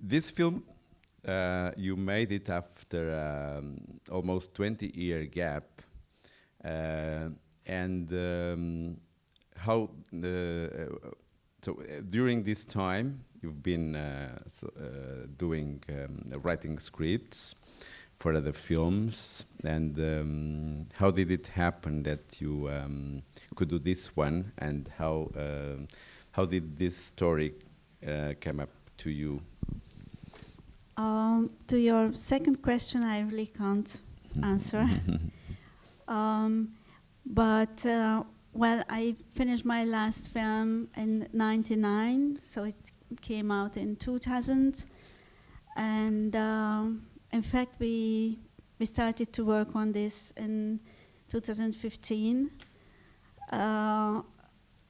This film, you made it after almost 20-year gap, uh, and how during this time you've been doing writing scripts for other films, and how did it happen that you could do this one, and how did this story come up to you? To your second question, I really can't answer. But well, I finished my last film in '99, so it came out in 2000, and in fact, we started to work on this in 2015.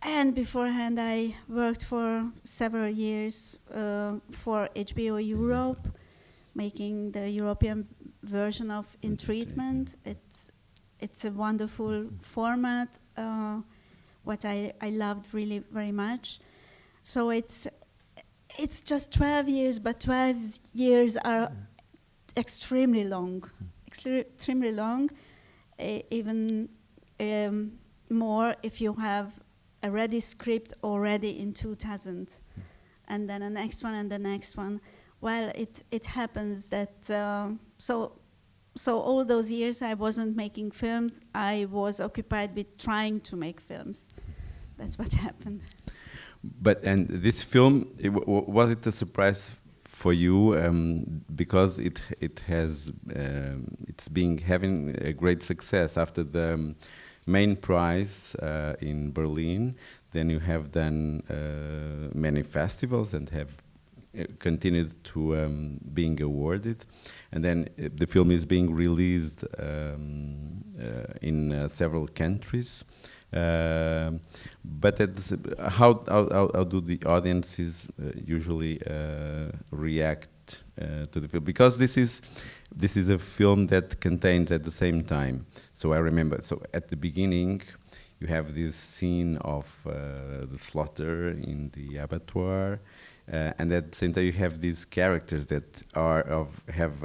And beforehand, I worked for several years for HBO Europe, making the European version of In Treatment. It's a wonderful format, what I loved really very much. So it's just 12 years, but 12 years are extremely long, extremely long, even more if you have a ready script already in 2000, and then the next one and the next one. Well, it happens that so all those years I wasn't making films. I was occupied with trying to make films. That's what happened. And this film, was it a surprise for you, because it's having a great success after the main prize in Berlin? Then you have done many festivals and have continued to being awarded, and then the film is being released in several countries. But how do the audiences usually react to the film? Because this is a film that contains at the same time. So I remember. So at the beginning, you have this scene of the slaughter in the abattoir, and at the same time you have these characters that have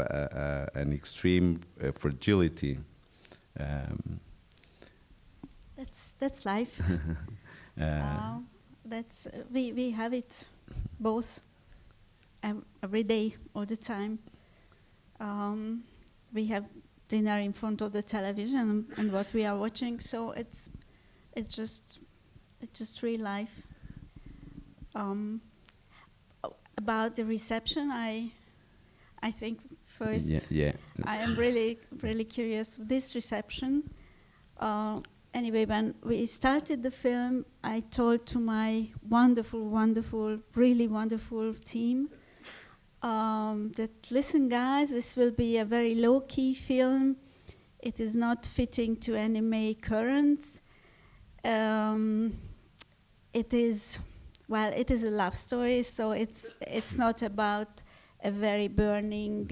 an extreme fragility. That's life. That's we have it both every day, all the time. We have dinner in front of the television and what we are watching. So it's just real life. About the reception, I think first I am really curious of this reception. Anyway, when we started the film, I told to my wonderful, really wonderful team that, listen guys, this will be a very low-key film. It is not fitting to anime currents. It is a love story, so it's not about a very burning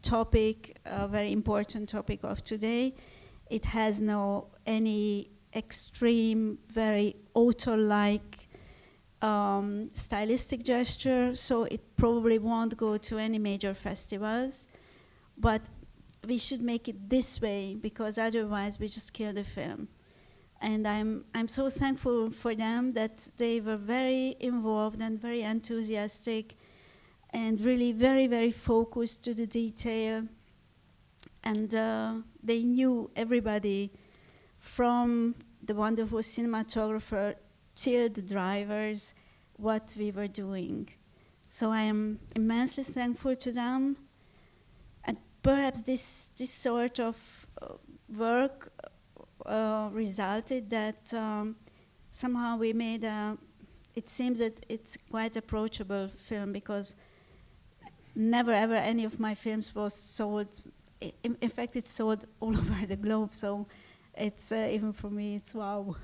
topic, a very important topic of today. It has no any extreme, very author-like stylistic gesture, so it probably won't go to any major festivals. But we should make it this way, because otherwise we just kill the film. And I'm so thankful for them that they were very involved and very enthusiastic and really very, very focused to the detail. And they knew everybody, from the wonderful cinematographer till the drivers, what we were doing. So I am immensely thankful to them. And perhaps this sort of work resulted that somehow we made it seems that it's quite approachable film, because never ever any of my films was sold. In fact, it's sold all over the globe, so it's even for me, it's wow.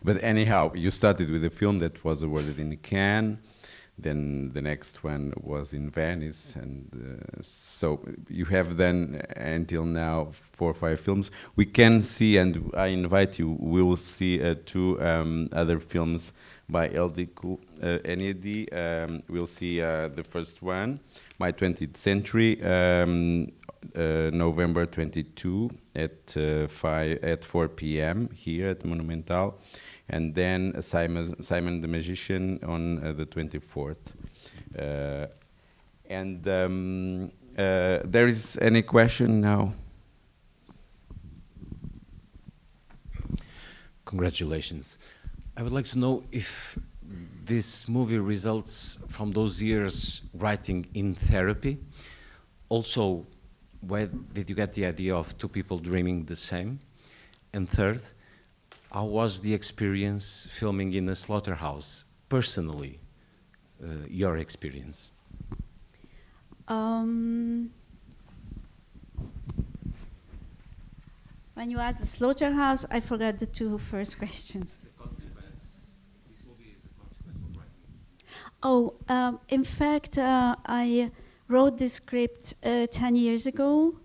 But anyhow, you started with a film that was awarded in Cannes, then the next one was in Venice, and so you have done until now 4 or 5 films. We can see, and I invite you, we will see 2 other films by Ildikó, Enyedi. We'll see the first one, My 20th Century, November 22 at 4 p.m. here at Monumental, and then Simon the Magician on the 24th. There is any question now? Congratulations. I would like to know if this movie results from those years writing in therapy. Also, where did you get the idea of two people dreaming the same? And third, how was the experience filming in a slaughterhouse, personally, your experience? When you asked the slaughterhouse, I forgot the two first questions. The consequence. This movie is the consequence of writing. Oh, in fact, I wrote this script 10 years ago.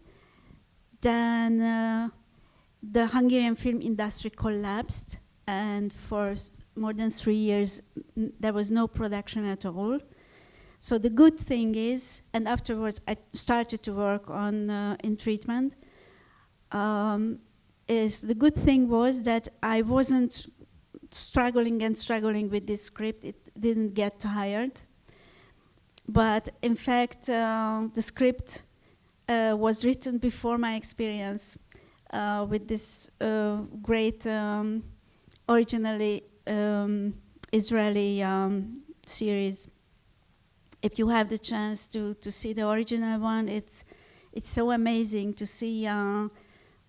Then the Hungarian film industry collapsed, and for more than 3 years, there was no production at all. So the good thing is, and afterwards I started to work on in treatment, is the good thing was that I wasn't struggling with this script. It didn't get tired. But in fact, the script was written before my experience with this great, originally Israeli series. If you have the chance to see the original one, it's so amazing to see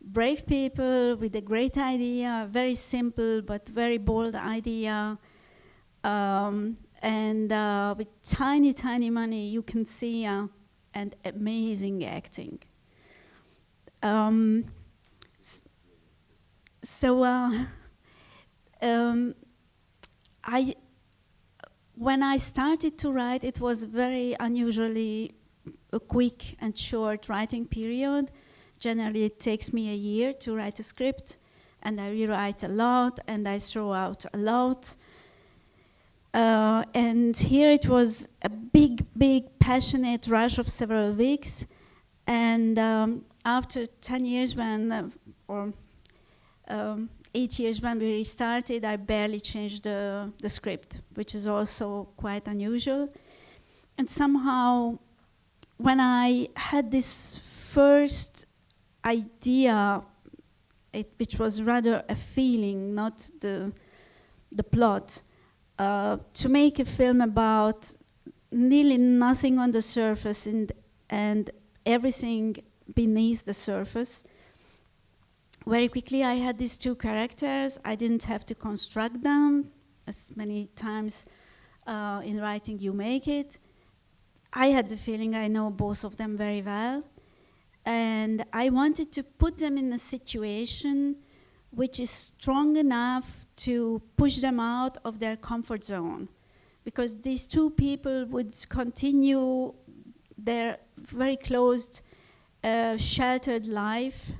brave people with a great idea, very simple but very bold idea, and with tiny money you can see and amazing acting. When I started to write, it was very unusually a quick and short writing period. Generally, it takes me a year to write a script, and I rewrite a lot, and I throw out a lot. And here it was a big, passionate rush of several weeks. And after 10 years or 8 years when we restarted, I barely changed the script, which is also quite unusual. And somehow, when I had this first idea, which was rather a feeling, not the plot, to make a film about nearly nothing on the surface and everything beneath the surface. Very quickly I had these two characters. I didn't have to construct them, as many times in writing you make it. I had the feeling I know both of them very well. And I wanted to put them in a situation which is strong enough to push them out of their comfort zone. Because these two people would continue their very closed, sheltered life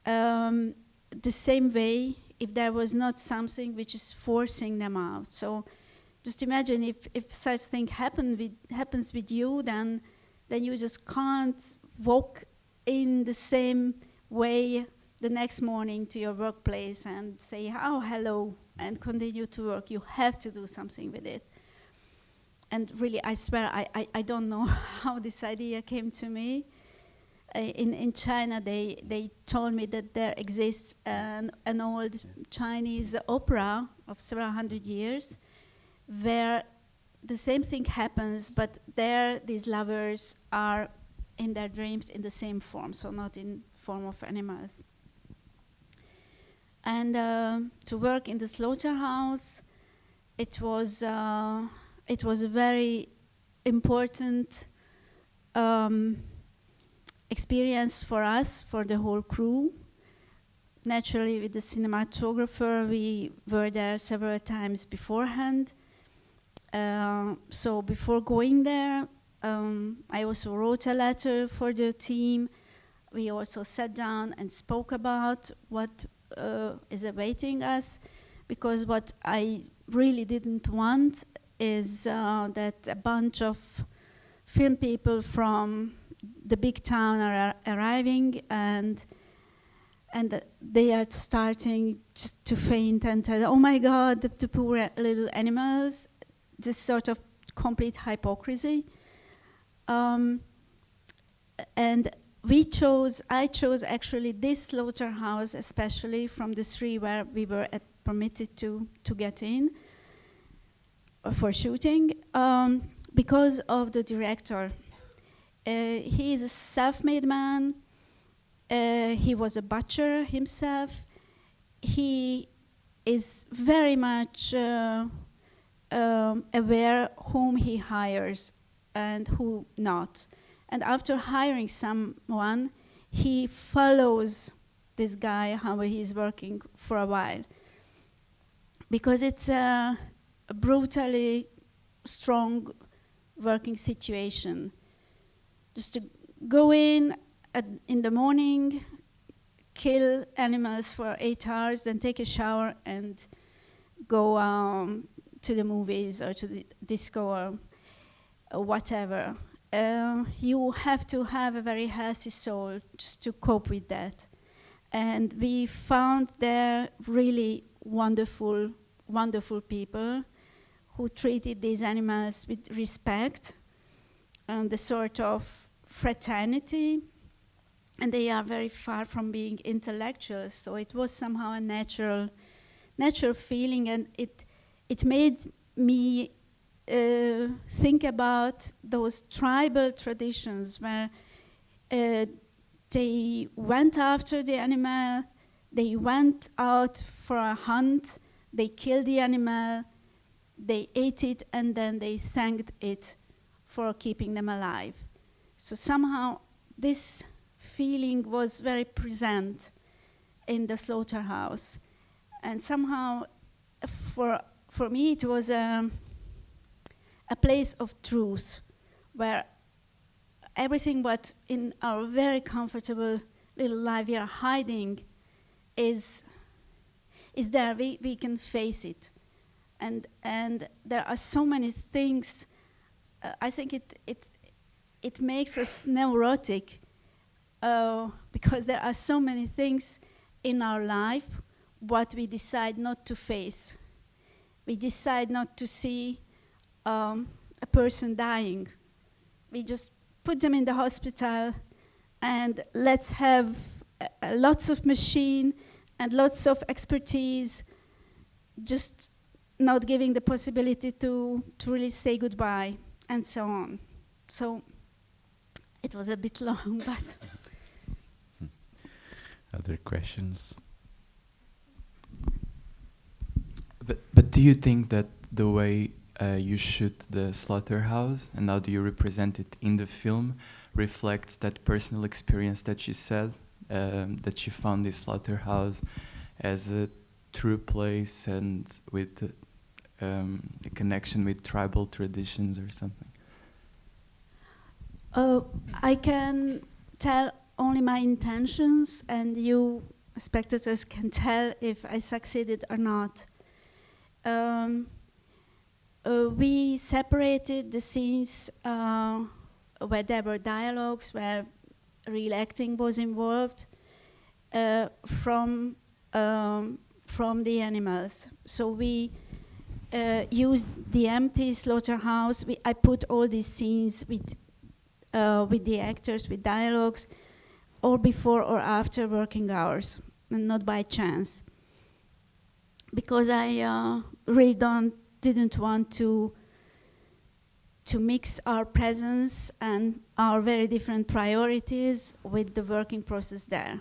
the same way if there was not something which is forcing them out. So just imagine if such thing happens with you, then you just can't walk in the same way the next morning to your workplace and say, oh, hello, and continue to work. You have to do something with it. And really, I swear, I don't know how this idea came to me. In China, they told me that there exists an old Chinese opera of several hundred years where the same thing happens, but there these lovers are in their dreams in the same form, so not in form of animals. And to work in the slaughterhouse, it was a very important experience for us, for the whole crew. Naturally, with the cinematographer, we were there several times beforehand. So before going there, I also wrote a letter for the team. We also sat down and spoke about what is awaiting us, because what I really didn't want is that a bunch of film people from the big town are arriving, and they are starting just to faint and tell, oh my God, the poor little animals. This sort of complete hypocrisy. And I chose actually this slaughterhouse, especially from the 3 where we were permitted to get in for shooting, because of the director. He is a self-made man. He was a butcher himself. He is very much aware whom he hires and who not. And after hiring someone, he follows this guy, how he's working for a while. Because it's a brutally strong working situation. Just to go in the morning, kill animals for 8 hours, then take a shower and go to the movies or to the disco or whatever. You have to have a very healthy soul just to cope with that. And we found there really wonderful, wonderful people who treated these animals with respect and the sort of fraternity. And they are very far from being intellectuals, so it was somehow a natural feeling, and it made me think about those tribal traditions where they went after the animal, they went out for a hunt, they killed the animal, they ate it, and then they thanked it for keeping them alive. So somehow this feeling was very present in the slaughterhouse. And somehow for me it was a place of truth, where everything what in our very comfortable little life we are hiding is there. We can face it. And there are so many things. I think it makes us neurotic, because there are so many things in our life what we decide not to face. We decide not to see a person dying. We just put them in the hospital and let's have lots of machine and lots of expertise, just not giving the possibility to really say goodbye and so on. So it was a bit long, but... Other questions? But do you think that the way you shoot the slaughterhouse and how do you represent it in the film reflects that personal experience that you said, that you found this slaughterhouse as a true place and with a connection with tribal traditions or something? I can tell only my intentions, and you spectators can tell if I succeeded or not. We separated the scenes where there were dialogues, where real acting was involved, from the animals. So we used the empty slaughterhouse. I put all these scenes with the actors, with dialogues, or before or after working hours, and not by chance. Because I really didn't want to mix our presence and our very different priorities with the working process there.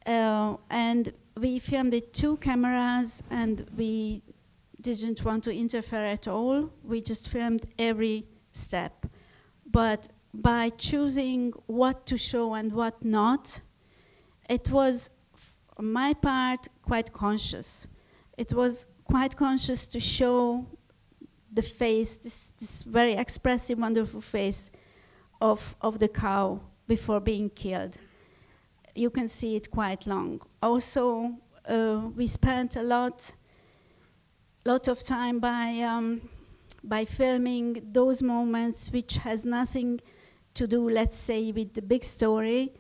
And we filmed with 2 cameras, and we didn't want to interfere at all. We just filmed every step. But by choosing what to show and what not, it was, on my part, quite conscious. It was quite conscious to show the face, this very expressive, wonderful face of the cow before being killed. You can see it quite long. Also, we spent a lot lot of time by filming those moments which has nothing to do, let's say, with the big story.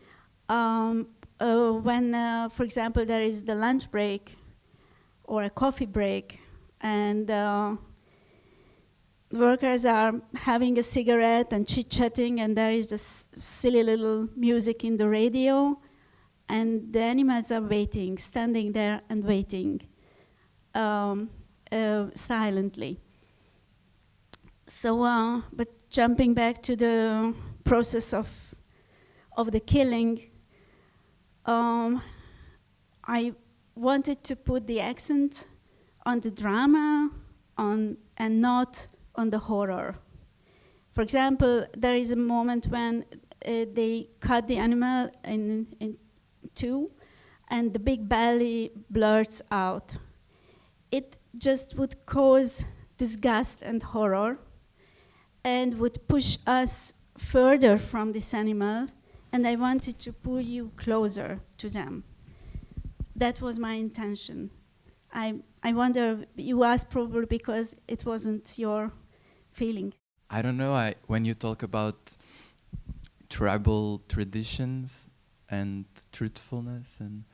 When, for example, there is the lunch break or a coffee break, and workers are having a cigarette and chit-chatting, and there is this silly little music in the radio, and the animals are waiting, standing there and waiting silently. So, but jumping back to the process of the killing, I wanted to put the accent on the drama, and not on the horror. For example, there is a moment when they cut the animal in two, and the big belly blurts out. It just would cause disgust and horror, and would push us further from this animal, and I wanted to pull you closer to them. That was my intention. I wonder, you asked probably because it wasn't your feeling. I don't know, when you talk about tribal traditions and truthfulness, and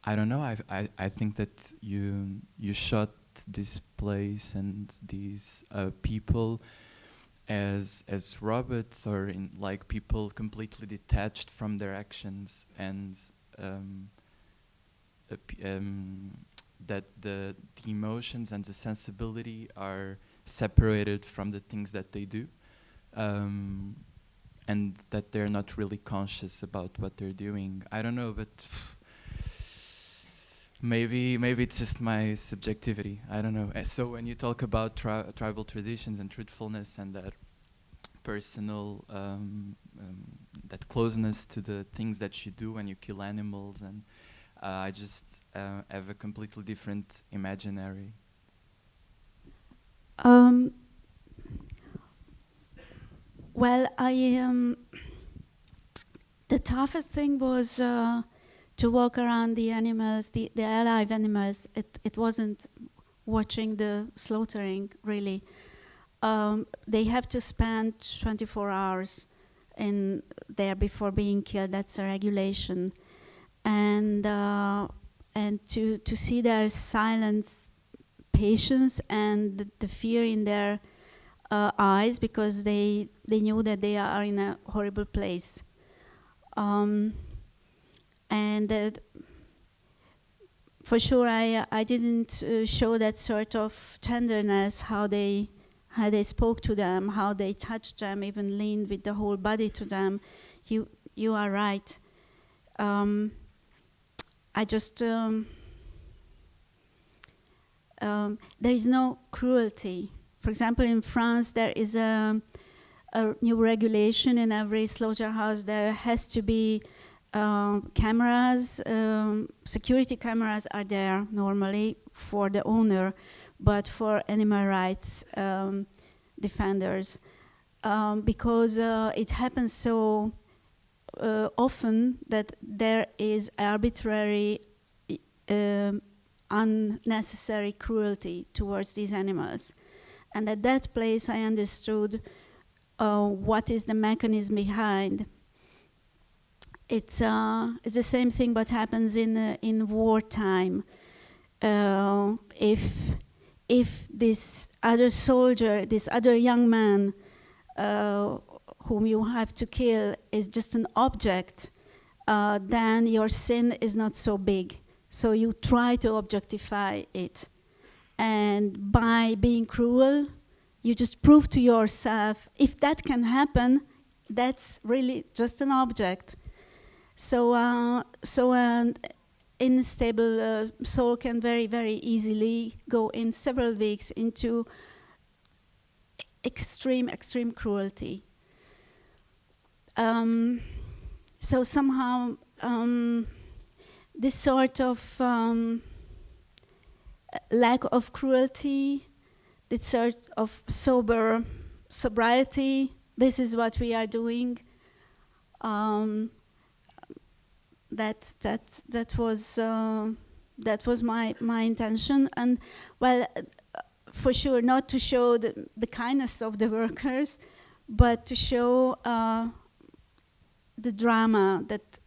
I don't know, I think that you shot this place and these people as robots, or in like people completely detached from their actions, and that the emotions and the sensibility are separated from the things that they do, and that they're not really conscious about what they're doing. I don't know, but maybe it's just my subjectivity. I don't know. So when you talk about tribal traditions and truthfulness and that personal, that closeness to the things that you do when you kill animals, and I just have a completely different imaginary. Well, the toughest thing was to walk around the animals, the alive animals. It wasn't watching the slaughtering, really. They have to spend 24 hours in there before being killed. That's a regulation. And to see their silence, patience, and the fear in their eyes, because they knew that they are in a horrible place. And for sure, I didn't show that sort of tenderness, how they spoke to them, how they touched them, even leaned with the whole body to them. You are right. I just there is no cruelty. For example, in France, there is a new regulation in every slaughterhouse. There has to be cameras. Security cameras are there normally for the owner, but for animal rights defenders, because it happens so often that there is arbitrary, unnecessary cruelty towards these animals. And at that place I understood what is the mechanism behind. It's the same thing what happens in wartime. If this other soldier, this other young man whom you have to kill is just an object, then your sin is not so big. So you try to objectify it. And by being cruel, you just prove to yourself, if that can happen, that's really just an object. So an unstable soul can very, very easily go in several weeks into extreme cruelty. So somehow this sort of lack of cruelty, this sort of sobriety, this is what we are doing. That was my intention. And well, for sure not to show the kindness of the workers, but to show the drama that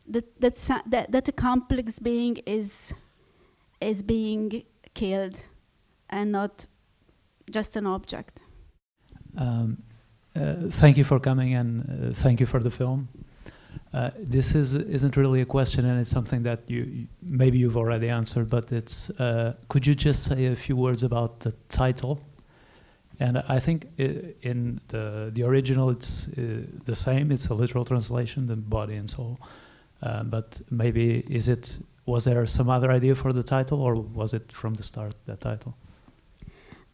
that a complex being is being killed and not just an object. Thank you for coming, and thank you for the film. This isn't really a question, and it's something that maybe you've already answered, but it's could you just say a few words about the title? And I think in the original it's the same, it's a literal translation, the body and soul, but maybe was there some other idea for the title, or was it from the start, that title?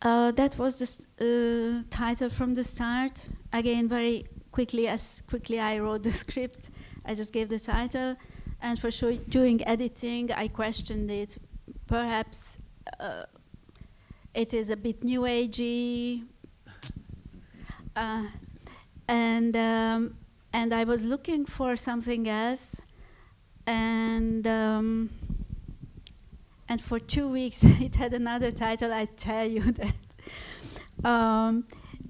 That was the title from the start. Again, very quickly, as quickly I wrote the script, I just gave the title. And for sure, during editing, I questioned it. Perhaps it is a bit new agey. And I was looking for something else. And for 2 weeks, it had another title. I tell you that.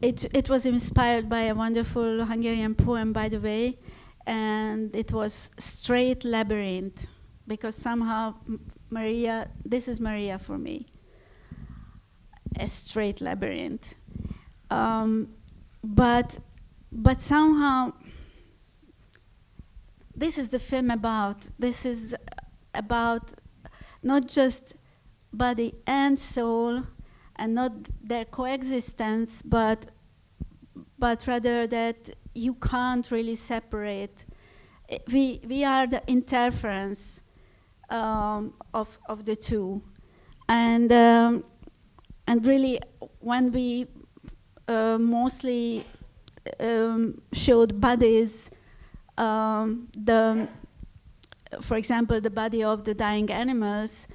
It was inspired by a wonderful Hungarian poem, by the way, and it was Straight Labyrinth, because somehow Maria, this is Maria for me, a straight labyrinth. But somehow, this is the film about. This is about not just body and soul, and not their coexistence, but rather that you can't really separate. We are the interference of the two, and really when we mostly showed bodies, for example, the body of the dying animals.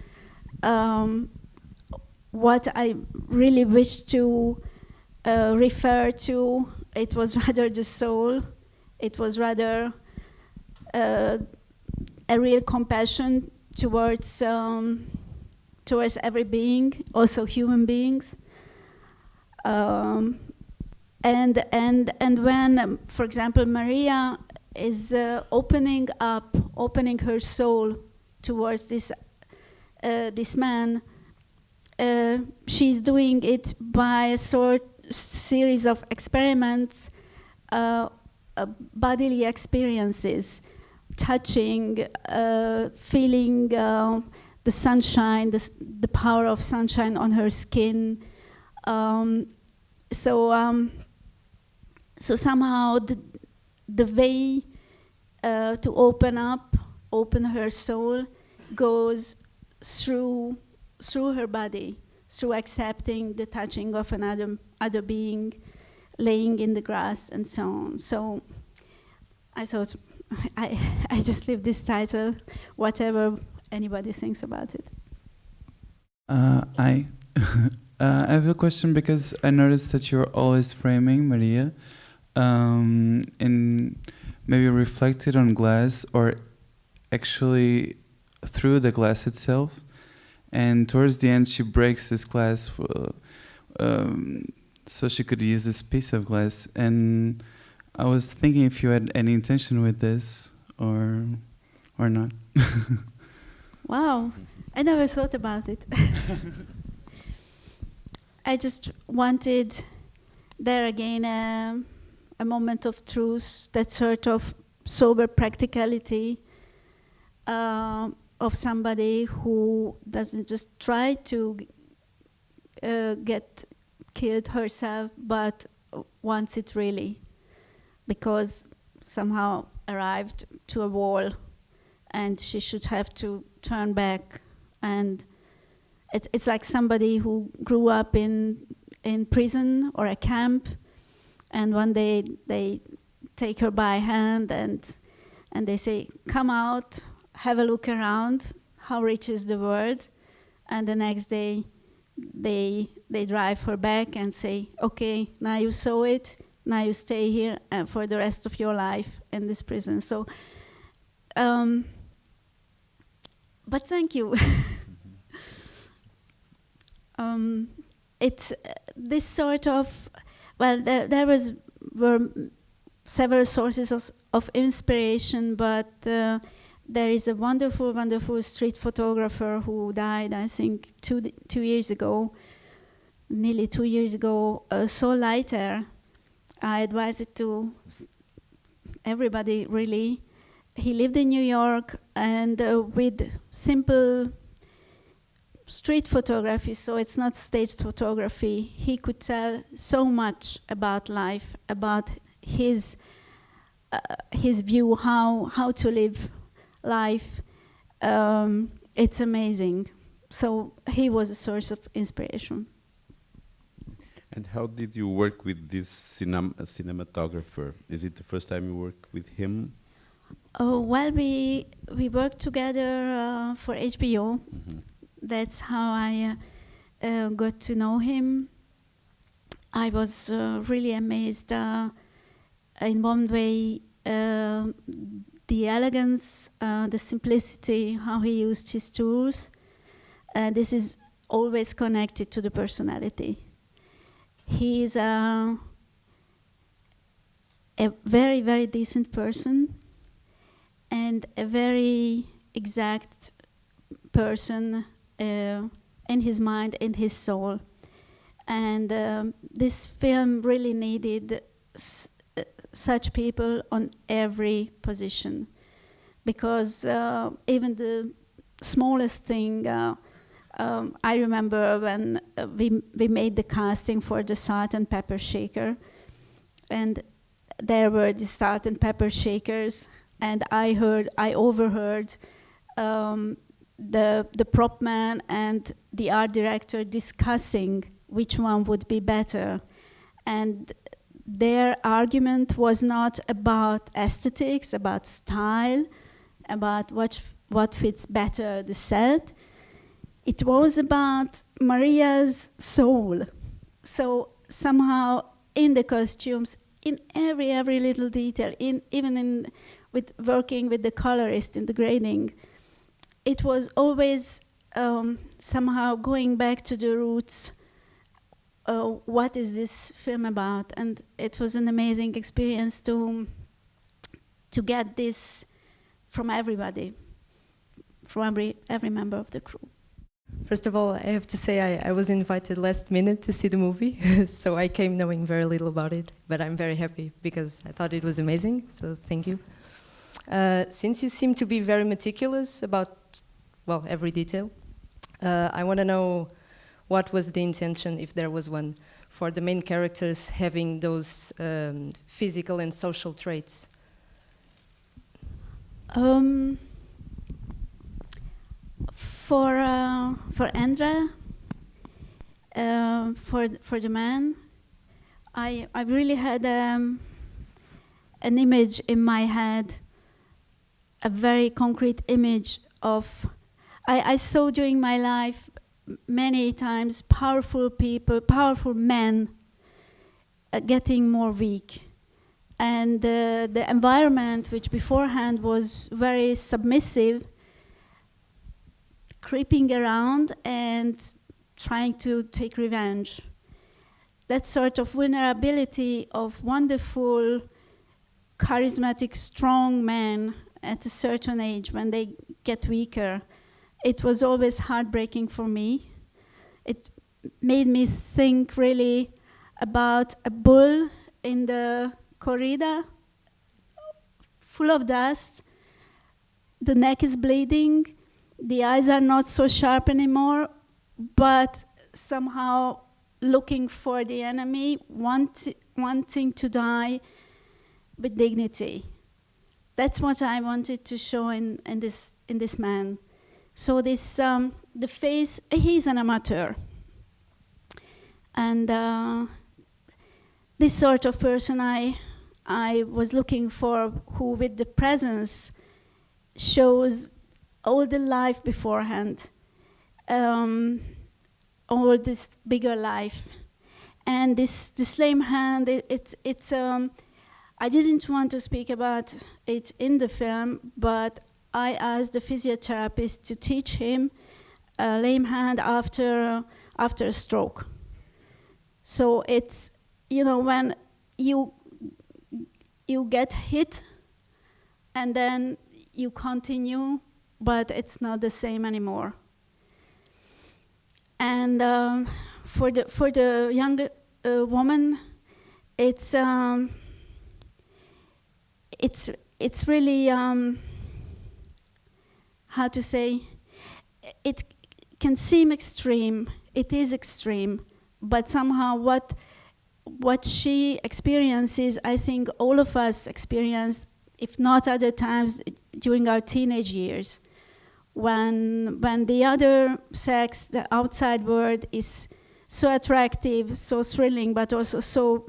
What I really wished to refer to, it was rather the soul. It was rather a real compassion towards every being, also human beings. And when, for example, Maria is opening her soul towards this man, she's doing it by a series of experiments, bodily experiences, touching, feeling the sunshine, the power of sunshine on her skin. So somehow the way to open her soul goes through her body, through accepting the touching of other being, laying in the grass, and so on. So I thought I just leave this title, whatever anybody thinks about it. I have a question, because I noticed that you're always framing Maria, and maybe reflected on glass, or actually through the glass itself. And towards the end, she breaks this glass so she could use this piece of glass. And I was thinking if you had any intention with this, or not. Wow, I never thought about it. I just wanted there again a moment of truth, that sort of sober practicality of somebody who doesn't just try to get killed herself, but wants it really, because somehow arrived to a wall and she should have to turn back. And it's like somebody who grew up in prison or a camp, and one day they take her by hand and they say, come out, have a look around, how rich is the world. And the next day they drive her back and say, okay, now you saw it, now you stay here for the rest of your life in this prison. So, but thank you. it's this sort of, well, were several sources of inspiration, but there is a wonderful, wonderful street photographer who died, I think, 2 years ago, nearly 2 years ago, Saul Leiter. I advise it to everybody, really. He lived in New York, and with simple street photography, so it's not staged photography, he could tell so much about life, about his view, how to live life. It's amazing. So he was a source of inspiration. And how did you work with this cinematographer? Is it the first time you work with him? Oh, well, we worked together for HBO. Mm-hmm. That's how I got to know him. I was really amazed in one way, the elegance, the simplicity, how he used his tools. This is always connected to the personality. He's a very, very decent person and a very exact person in his mind and his soul. And this film really needed such people on every position, because even the smallest thing, I remember when we made the casting for the salt and pepper shaker, and there were the salt and pepper shakers, and I overheard the prop man and the art director discussing which one would be better. And their argument was not about aesthetics, about style, about what fits better the set. It was about Maria's soul. So somehow in the costumes, in every little detail, even with working with the colorist in the grading, it was always somehow going back to the roots. What is this film about? And it was an amazing experience to get this from everybody, from every member of the crew. First of all, I have to say I was invited last minute to see the movie, so I came knowing very little about it, but I'm very happy because I thought it was amazing, so thank you. Since you seem to be very meticulous about, well, every detail, I want to know what was the intention, if there was one, for the main characters having those physical and social traits? For Andra, for the man, I really had an image in my head, a very concrete image of, I saw during my life many times powerful people, powerful men getting more weak. And the environment, which beforehand was very submissive, creeping around and trying to take revenge. That sort of vulnerability of wonderful, charismatic, strong men at a certain age when they get weaker, it was always heartbreaking for me. It made me think really about a bull in the corrida, full of dust, the neck is bleeding, the eyes are not so sharp anymore, but somehow looking for the enemy, wanting to die with dignity. That's what I wanted to show in this man. So this, the face, he's an amateur. And this sort of person I was looking for, who with the presence shows all the life beforehand, all this bigger life. And this lame hand, it's I didn't want to speak about it in the film, but I asked the physiotherapist to teach him lame hand after after a stroke. So it's, you know, when you get hit and then you continue, but it's not the same anymore. And for the young woman, it's really how to say, it can seem extreme. It is extreme, but somehow what she experiences, I think all of us experienced, if not other times, during our teenage years, when the other sex, the outside world, is so attractive, so thrilling, but also so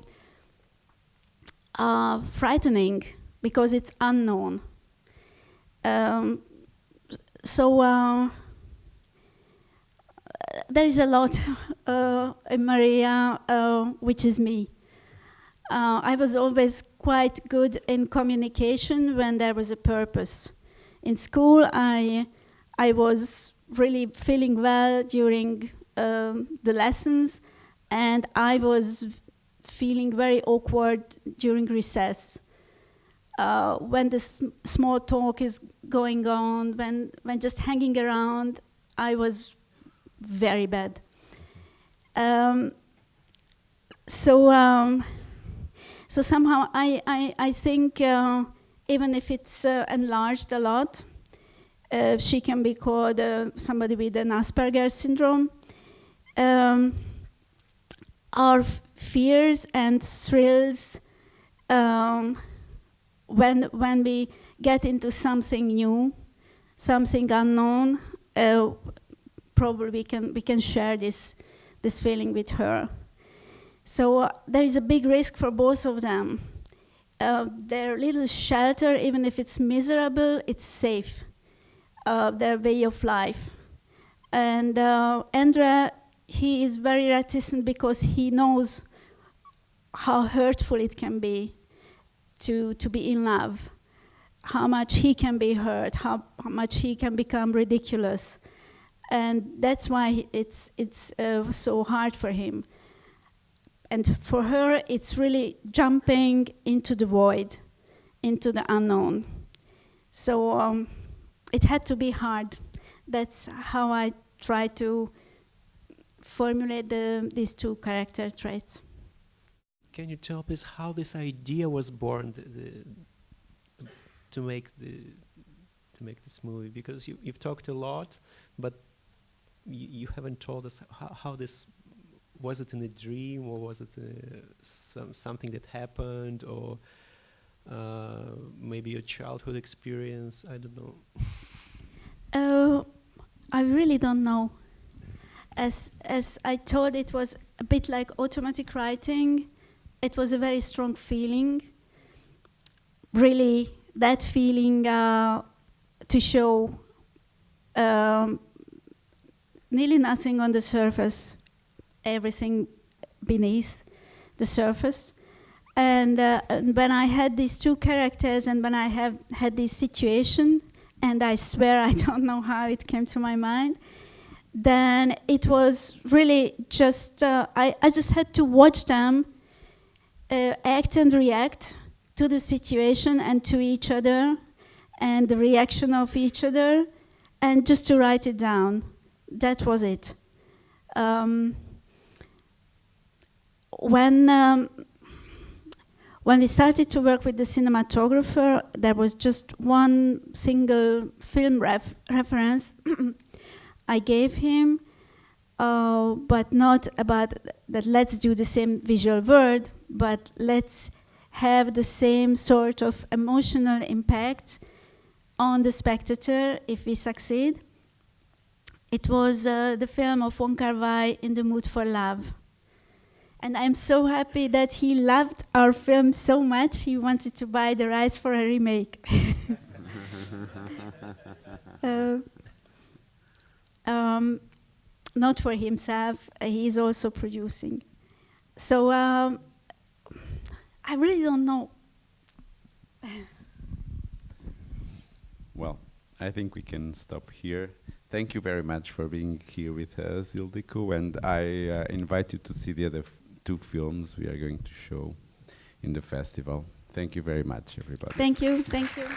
frightening because it's unknown. There is a lot in Maria, which is me. I was always quite good in communication when there was a purpose. In school, I was really feeling well during the lessons, and I was feeling very awkward during recess. When the small talk is going on, when just hanging around, I was very bad. So somehow I think even if it's enlarged a lot, she can be called somebody with an Asperger's syndrome. Our fears and thrills, when we get into something new, something unknown, probably we can share this feeling with her. So there is a big risk for both of them. Their little shelter, even if it's miserable, it's safe. Their way of life. And Andrea, he is very reticent because he knows how hurtful it can be to be in love, how much he can be hurt, how much he can become ridiculous. And that's why it's so hard for him. And for her, it's really jumping into the void, into the unknown. So it had to be hard. That's how I try to formulate these two character traits. Can you tell us how this idea was born to make this movie? Because you've talked a lot, but you haven't told us how this. Was it in a dream, or was it something that happened, or maybe a childhood experience? I don't know. I really don't know. As I thought, it was a bit like automatic writing. It was a very strong feeling. Really, that feeling to show nearly nothing on the surface, everything beneath the surface. And when I had these two characters, and when I have had this situation, and I swear I don't know how it came to my mind, then it was really just, I just had to watch them act and react to the situation and to each other, and the reaction of each other, and just to write it down. That was it. When we started to work with the cinematographer, there was just one single film reference I gave him, but not about that let's do the same visual word, but let's have the same sort of emotional impact on the spectator if we succeed. It was the film of Wong Kar-wai, In the Mood for Love. And I'm so happy that he loved our film so much, he wanted to buy the rights for a remake. Not for himself, he's also producing. So I really don't know. Well, I think we can stop here. thank you very much for being here with us, Ildikó, and I invite you to see the other two films we are going to show in the festival. Thank you very much, everybody. Thank you. Thank you.